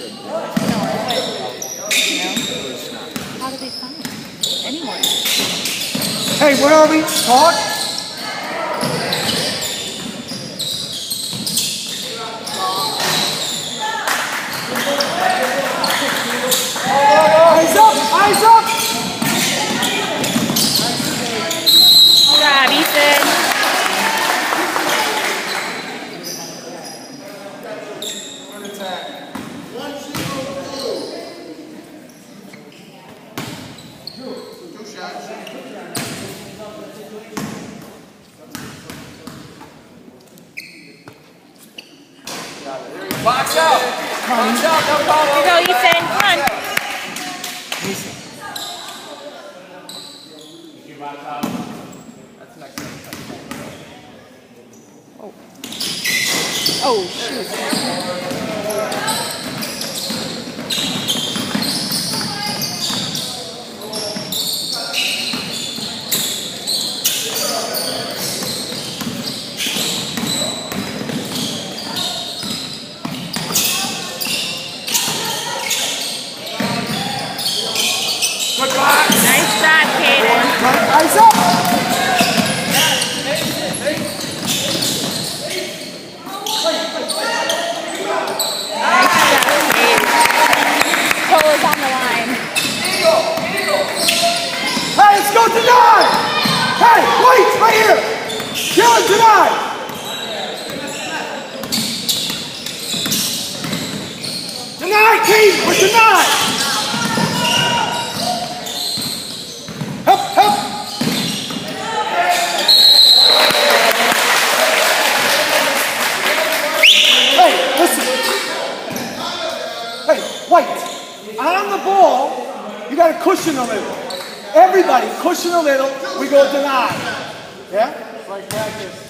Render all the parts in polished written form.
How do they find anyone? Hey, where are we? Talk? Eyes up! Eyes up! Good job, Ethan. Box out! Box out! No problem! Here you go, Ethan. Come on. Oh. Oh, shoot. Nice shot, Kaden. Eyes up! Nice shot, Kaden. Toe is on the line. Hey, let's go deny! Hey, wait, right here! Kill deny! Deny, Keith! We're denied! Help, help! Hey, listen. Hey, White, on the ball, you got to cushion a little. Everybody, cushion a little, we go deny. Yeah? It's like practice.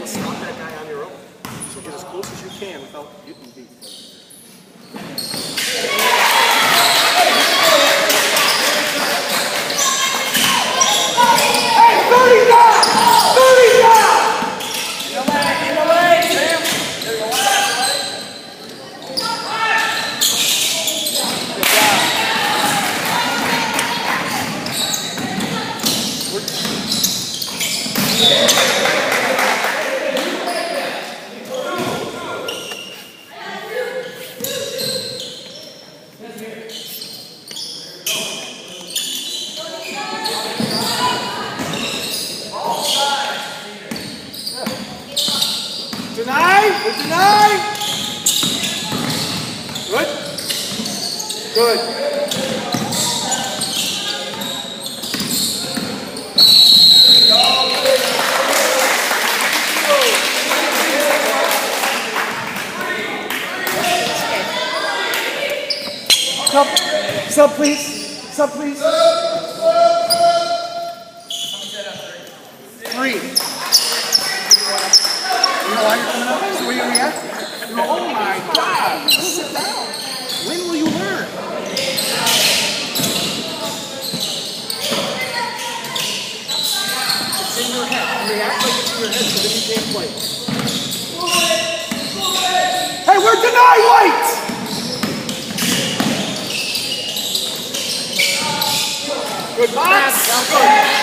Stop that guy on your own. So get as close as you can without getting beat. Hey, 30 down! 30 down! In the way, Sam! Deny, we're denied. Good. Good. Sub, please. Sub, please. 3. You know why you're coming up? So where you react? You go, oh my God! Sit down. When will you learn? It's in your head. React like it's in your head so that you can't play. Hey, we're denied White! Good pass. Good.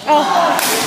Oh.